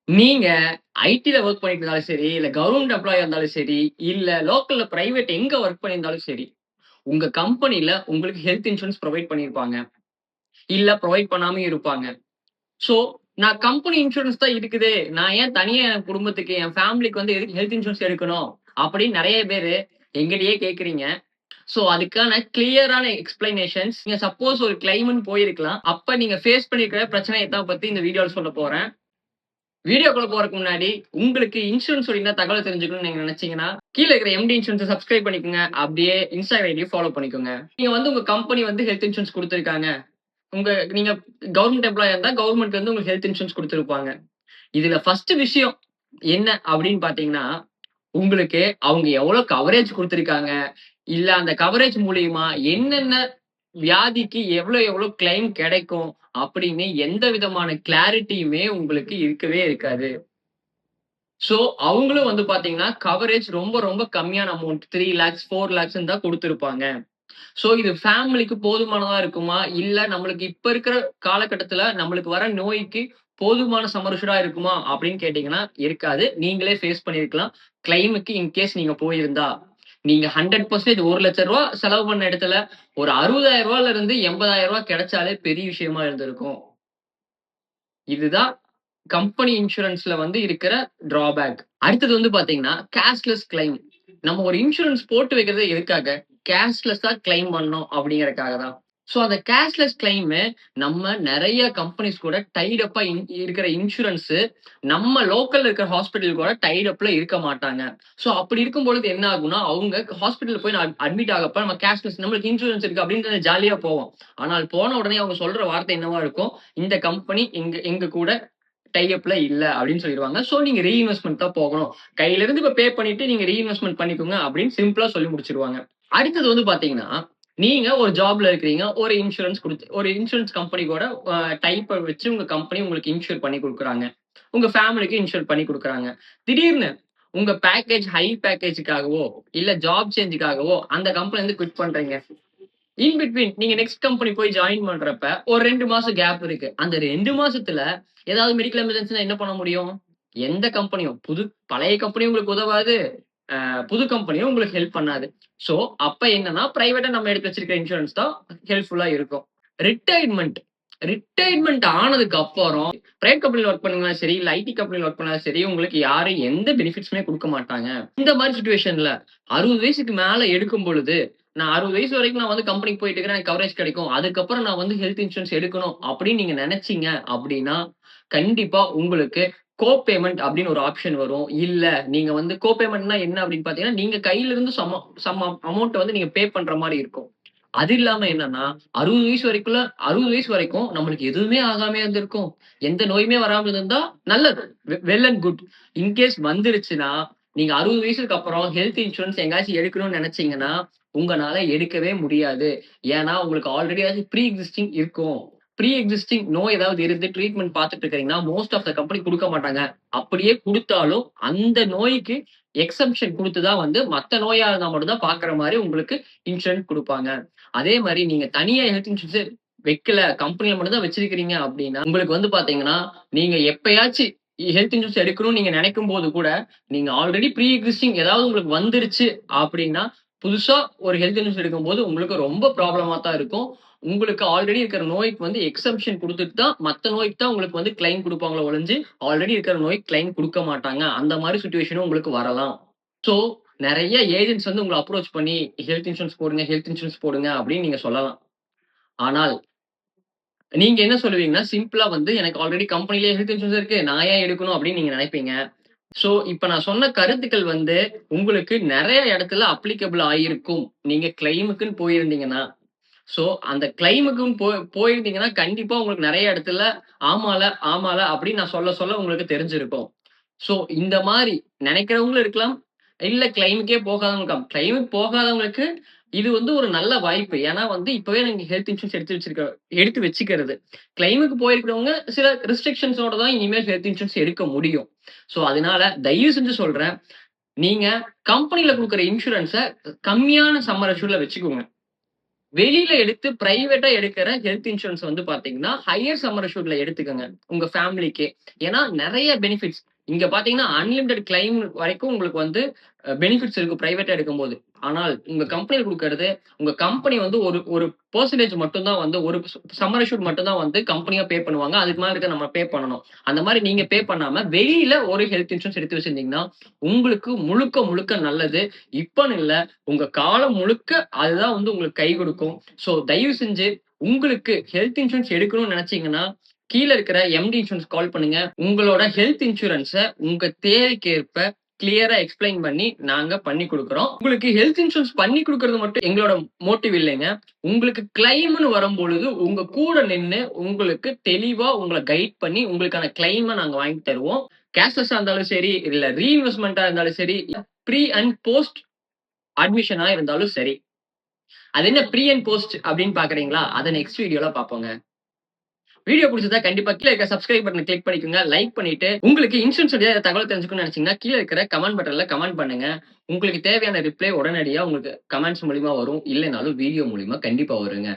நீங்க ஐடில வொர்க் பண்ணிட்டு இருந்தாலும் சரி, இல்ல கவர்ன்மென்ட் எம்ப்ளாயியா இருந்தாலும் சரி, இல்ல லோக்கல்ல பிரைவேட் எங்க வொர்க் பண்ணியிருந்தாலும் சரி, உங்க கம்பெனில உங்களுக்கு ஹெல்த் இன்சூரன்ஸ் புரொவைட் பண்ணியிருப்பாங்க. இல்ல புரொவைட் பண்ணாமயும் இருப்பாங்க. சோ, நான் கம்பெனி இன்சூரன்ஸ் தான் இருக்குதே. நான் ஏன் தனியா என் குடும்பத்துக்கு, என் ஃபேமிலிக்கு வந்து எதுக்கு ஹெல்த் இன்சூரன்ஸ் எடுக்கணும்? அப்படின்னு நெறைய பேரு எங்கிட்டயே கேட்கிறீங்க. சோ, அதுக்கான கிளியரான எக்ஸ்ப்ளனேஷன்ஸ் நீங்க சப்போஸ் ஒரு கிளைம்ன்னு போயிருக்கலாம். அப்ப நீங்க ஃபேஸ் பண்ணியிருக்கிற பிரச்சனைய தான் பத்தி இந்த வீடியோல சொல்லப் போறேன். வீடியோக்குள்ள போறதுக்கு முன்னாடி, உங்களுக்கு இன்சூரன்ஸ் ஓட தகவல் தெரிஞ்சுக்கணும்னு நீங்க நினைச்சீங்கன்னா, கீழ இருக்கிற எம்டி இன்சூரன்ஸ சப்ஸ்கிரைப் பண்ணிக்கோங்க. அப்படியே இன்ஸ்டாகிராம் ஐடிய ஃபாலோ பண்ணிக்கோங்க. நீங்க வந்து உங்க கம்பெனி வந்து ஹெல்த் இன்சூரன்ஸ் குடுத்திருக்காங்க. நீங்க கவர்ன்மென்ட் எம்ப்ளாயியா இருந்தா, கவர்ன்மென்ட்ல இருந்து உங்களுக்கு ஹெல்த் இன்சூரன்ஸ் குடுத்திருப்பாங்க. இதுல ஃபர்ஸ்ட் விஷயம் என்ன அப்படின்னு பார்த்தீங்கன்னா, உங்களுக்கு அவங்க எவ்வளவு கவரேஜ் குடுத்திருக்காங்க, இல்ல அந்த கவரேஜ் மூலியமா என்னென்ன வியாதிக்கு எவ்வளவு கிளைம் கிடைக்கும் அப்படின்னு எந்த விதமான கிளாரிட்டியுமே உங்களுக்கு இருக்கவே இருக்காது. சோ, அவங்களும் வந்து பார்த்தீங்கன்னா, கவரேஜ் ரொம்ப கம்மியான அமௌண்ட் 3,00,000 4,00,000 தான் குடுத்திருப்பாங்க. சோ, இது ஃபேமிலிக்கு போதுமானதா இருக்குமா? இல்ல நம்மளுக்கு இப்ப இருக்கிற காலகட்டத்துல நம்மளுக்கு வர நோய்க்கு போதுமான சம் அஷ்யூர்டா இருக்குமா? அப்படின்னு கேட்டீங்கன்னா, இருக்காது. நீங்களே ஃபேஸ் பண்ணியிருக்கலாம். கிளைம்க்கு இன் கேஸ் நீங்க போயிருந்தா. நீங்க 100% ரூ. 1,00,000 செலவு பண்ண இடத்துல ஒரு ரூ. 60,000ல இருந்து ரூ. 80,000 கிடைச்சாலே பெரிய விஷயமா இருந்திருக்கும். இதுதான் கம்பெனி இன்சூரன்ஸ்ல வந்து இருக்கிற டிராபேக். அடுத்தது வந்து பார்த்தீங்கன்னா, கேஷ்லெஸ் கிளைம். நம்ம ஒரு இன்சூரன்ஸ் போட்டு வைக்கிறதே எதுக்காக? கேஷ்லெஸ்ஸா கிளைம் பண்ணணும் அப்படிங்கிறதுக்காக தான். சோ அந்த கேஷ்லெஸ் கிளைம் நம்ம நெறைய கம்பெனிஸ் கூட டைட் அப்பா இருக்கிற இன்சூரன்ஸ் நம்ம லோக்கல்ல இருக்கிற ஹாஸ்பிட்டல் கூட டைட் அப்ல இருக்க மாட்டாங்க. சோ அப்படி இருக்கும் பொழுது என்ன ஆகும்னா, அவங்க ஹாஸ்பிட்டல்ல போய் நான் அட்மிட் ஆகப்ப நம்ம கேஷ்லெஸ் நம்மளுக்கு இன்சூரன்ஸ் இருக்கு அப்படின்னு ஜாலியா போவோம். ஆனால் போன உடனே அவங்க சொல்ற வார்த்தை என்னவா இருக்கும்? இந்த கம்பெனி எங்க எங்க கூட டை அப்ல இல்ல அப்படின்னு சொல்லிருவாங்க. சோ நீங்க ரீஇன்வெஸ்ட்மென்ட் தான் போகணும். கையில இருந்து இப்ப பே பண்ணிட்டு நீங்க ரீஇன்வெஸ்ட்மென்ட் பண்ணிக்கோங்க அப்படின்னு சிம்பிளா சொல்லி முடிச்சுருவாங்க. அடுத்தது வந்து பார்த்தீங்கன்னா, நீங்க ஒரு ஜாப்ல இருக்கிறீங்க. ஒரு இன்சூரன்ஸ் கம்பெனி கூட டைப்ப வச்சு உங்க கம்பெனி உங்களுக்கு இன்சூர் பண்ணி குடுக்குறாங்க. உங்க ஃபேமிலிக்கு இன்சூர் பண்ணி குடுக்குறாங்க. திடீர்னு உங்க பேக்கேஜ் ஹை பேக்கேஜ்க்காகவோ, இல்ல ஜாப் சேஞ்சுக்காகவோ அந்த கம்பெனிலருந்து குவிட் பண்றீங்க. இன் பிட்வீன் நீங்க நெக்ஸ்ட் கம்பெனி போய் ஜாயின் பண்றப்ப ஒரு 2 மாசம் கேப் இருக்கு. அந்த 2 மாசத்துல ஏதாவது மெடிக்கல் எமர்ஜென்சினா என்ன பண்ண முடியும்? எந்த கம்பெனியும் பழைய கம்பெனியும் உங்களுக்கு உதவாது. புது கம்பெனியும் உங்களுக்கு ஹெல்ப் பண்ணாது. சோ, அப்ப என்னன்னா பிரைவேட்டா நம்ம எடுத்து வச்சிருக்கிற இன்சூரன்ஸ் தான் ஹெல்ப்ஃபுல்லா இருக்கும். ரிட்டயர்மென்ட் ரிட்டயர்மென்ட் ஆனதுக்கு அப்புறம் பிரைவேட் கம்பெனில வொர்க் பண்ணீங்கனாலும் சரி, இல்ல ஐடி கம்பெனில வொர்க் பண்ணாலும் சரி, உங்களுக்கு யாரும் எந்த பெனிஃபிட்ஸ்மே குடுக்க மாட்டாங்க. இந்த மாரி சிச்சுவேஷன்ல 60 வயசுக்கு மேல எடுக்கும் பொழுது, நான் 60 வயசு வரைக்கும் நான் வந்து கம்பெனிக்கு போயிட்டு இருக்கிறேன். எனக்கு கவரேஜ் கிடைக்கும். அதுக்கப்புறம் நான் வந்து ஹெல்த் இன்சூரன்ஸ் எடுக்கணும் அப்படின்னு நீங்க நெனச்சீங்க அப்படின்னா, கண்டிப்பா உங்களுக்கு பேமெண்ட் அப்படின்னு ஒரு ஆப்ஷன் வரும். இல்ல நீங்க வந்து பேமெண்ட்னா என்ன அப்படின்னு பார்த்தீங்கன்னா, நீங்க கையில இருந்து சம் அமௌண்ட் வந்து நீங்க பே பண்ற மாரி இருக்கும். அது இல்லாம என்னன்னா, 60 வயசு வரைக்கும் நம்மளுக்கு எதுவுமே ஆகாமயா இருந்திருக்கும். எந்த நோயுமே வராம இருந்தா நல்லது. Well and good. இன்கேஸ் வந்துருச்சுன்னா, நீங்க 60 வயசுக்கு அப்புறம் ஹெல்த் இன்சூரன்ஸ் எங்கேயாச்சும் எடுக்கணும்னு நெனச்சீங்கன்னா, உங்கனால எடுக்கவே முடியாது. ஏன்னா, உங்களுக்கு ஆல்ரெடி ஏதாச்சும் ப்ரீ எக்ஸிஸ்டிங் இருக்கும். ப்ரீ எக்ஸிஸ்டிங் நோய் ஏதாவது இருந்து ட்ரீட்மெண்ட் பார்த்துட்டு இருக்கிறீங்கன்னா, மோஸ்ட் ஆஃப் த கம்பெனி குடுக்க மாட்டாங்க. அப்படியே குடுத்தாலும், அந்த நோய்க்கு எக்செம்ப்ஷன் குடுத்து தான் வந்து மத்த நோயா இருந்தா மட்டும் தான் பார்க்குற மாரி உங்களுக்கு இன்சூரன்ஸ் குடுப்பாங்க. அதே மாரி நீங்க தனியா ஹெல்த் இன்சூரன்ஸ் வைக்கல, கம்பெனில மட்டும் தான் வச்சிருக்கிறீங்க அப்டின்னா, உங்களுக்கு வந்து பார்த்தீங்கன்னா, நீங்க எப்பயாச்சு ஹெல்த் இன்சூரன்ஸ் எடுக்கணும்னு நீங்க நெனைக்கும்போது கூட, நீங்க ஆல்ரெடி ப்ரீ எக்ஸிஸ்டிங் ஏதாவது உங்களுக்கு வந்துருச்சு அப்டின்னா, புதுசா ஒரு ஹெல்த் இன்சூரன்ஸ் எடுக்கும்போது உங்களுக்கு ரொம்ப ப்ராப்ளமா தான் இருக்கும். உங்களுக்கு ஆல்ரெடி இருக்கிற நோய்க்கு வந்து எக்செம்ப்ஷன் குடுத்துட்டு தான், மத்த நோய்க்கு தான் உங்களுக்கு வந்து கிளைம் குடுப்பாங்களே ஒழிஞ்சு, ஆல்ரெடி இருக்கிற நோய்க்கு கிளைம் குடுக்க மாட்டாங்க. அந்த மாரி சிச்சுவேஷனும் உங்களுக்கு வரலாம். சோ, நெறைய ஏஜென்ட்ஸ் வந்து உங்கள அப்ரோச் பண்ணி ஹெல்த் இன்சூரன்ஸ் போடுங்க அப்படின்னு நீங்க சொல்லலாம். ஆனால், நீங்க என்ன சொல்லுவீங்கன்னா, சிம்பிளா வந்து எனக்கு ஆல்ரெடி கம்பெனிலேயே ஹெல்த் இன்சூரன்ஸ் இருக்கு. நான் ஏன் எடுக்கணும் அப்படின்னு நீங்க நெனைப்பீங்க. சோ, இப்ப நான் சொன்ன கருத்துக்கள் வந்து உங்களுக்கு நெறைய இடத்துல அப்ளிகபிள் ஆயிருக்கும். நீங்க கிளைமுக்குன்னு போயிருந்தீங்கன்னா. சோ, அந்த கிளைமுக்குன்னு போயிருந்தீங்கன்னா, கண்டிப்பா உங்களுக்கு நெறைய இடத்துல ஆமால அப்படின்னு நான் சொல்ல உங்களுக்கு தெரிஞ்சிருக்கும். சோ, இந்த மாரி நெனைக்கிறவங்களும் இருக்கலாம். இல்ல கிளைமுக்கே போகாதவங்க இருக்கலாம். கிளைமுக்கு போகாதவங்களுக்கு இது வந்து ஒரு நல்ல வாய்ப்பு. ஏன்னா வந்து இப்பவே நீங்க ஹெல்த் இன்சூரன்ஸ் எடுத்து வச்சுக்கிறது. கிளைமுக்கு போயிருக்கிறவங்க சில ரெஸ்ட்ரிக்ஷன்ஸோட தான் இனிமேல் ஹெல்த் இன்சூரன்ஸ் எடுக்க முடியும். சோ, அதனால தயவு செஞ்சு சொல்றேன். நீங்க கம்பெனில குடுக்குற இன்சூரன்ஸ கம்மியான சம்மர் அஷ்யூர்ட்ல வச்சுக்கோங்க. வெளியில எடுத்து பிரைவேட்டா எடுக்கிற ஹெல்த் இன்சூரன்ஸ் வந்து பாத்தீங்கன்னா, ஹையர் சம்மர் அஷ்யூர்ட்ல எடுத்துக்கங்க. உங்க ஃபேமிலிக்கே. ஏன்னா நெறைய பெனிஃபிட்ஸ். இங்க பாத்தீங்கன்னா, அன்லிமிட்டட் கிளைம் வரைக்கும் உங்களுக்கு வந்து பெனிஃபிட்ஸ் இருக்கு பிரைவேட்டா எடுக்கும்போது. ஆனால் உங்க கம்பெனில குடுக்கறது, உங்க கம்பெனி வந்து ஒரு ஒரு பெர்சன்டேஜ் மட்டும் தான் வந்து ஒரு சம்மர் அஷ்யூர்ட் மட்டும் தான் வந்து கம்பெனியா பே பண்ணுவாங்க. அதுக்கு மேல இருக்க நம்ம பே பண்ணணும். அந்த மாரி நீங்க பே பண்ணாம, வெளியில ஒரு ஹெல்த் இன்சூரன்ஸ் எடுத்து வச்சிருந்தீங்கன்னா, உங்களுக்கு முழுக்க முழுக்க நல்லது. இப்பன்னு இல்ல, உங்க காலம் முழுக்க அதுதான் வந்து உங்களுக்கு கை குடுக்கும். ஸோ தயவு செஞ்சு உங்களுக்கு ஹெல்த் இன்சூரன்ஸ் எடுக்கணும்னு நெனச்சீங்கன்னா, கீழ இருக்கிற எம்டி இன்சூரன்ஸ் கால் பண்ணுங்க. உங்களோட ஹெல்த் இன்சூரன்ஸ உங்க தேவைக்கேற்ப கிளியரா எக்ஸ்ப்ளைன் பண்ணி நாங்க பண்ணி குடுக்குறோம். உங்களுக்கு ஹெல்த் இன்சூரன்ஸ் பண்ணி குடுக்குறது மட்டும் எங்களோட மோட்டிவ் இல்லைங்க. உங்களுக்கு கிளைம்ன்னு வரும்பொழுது உங்க கூட நின்னு உங்களுக்கு தெளிவா உங்கள கைட் பண்ணி உங்களுக்கான கிளைம நாங்க வாங்கி தருவோம். கேஷ்லெஸ்ஸா இருந்தாலும் சரி, இல்ல ரீஇன்வெஸ்ட்மென்ட்டா இருந்தாலும் சரி, ப்ரீ அண்ட் போஸ்ட் அட்மிஷனா இருந்தாலும் சரி. அது என்ன ப்ரீ அண்ட் போஸ்ட் அப்படின்னு பார்க்குறீங்களா? அத நெக்ஸ்ட் வீடியோல பார்ப்போங்க. வீடியோ புடிச்சிருந்தா கண்டிப்பா கீழ இருக்க சப்ஸ்கிரைப் பட்டன கிளிக் பண்ணிக்கோங்க. லைக் பண்ணிட்டு, உங்களுக்கு இன்சூரன்ஸ் பத்தி ஏதாவது தகவல் தெரிஞ்சுக்கணும்னு நெனச்சீங்கன்னா, கீழ இருக்கிற கமெண்ட் பட்டன்ல கமெண்ட் பண்ணுங்க. உங்களுக்கு தேவையான ரிப்ளை உடனடியா உங்களுக்கு கமெண்ட்ஸ் மூலியமா வரும். இல்லனாலும் வீடியோ மூலியமா கண்டிப்பா வருங்க.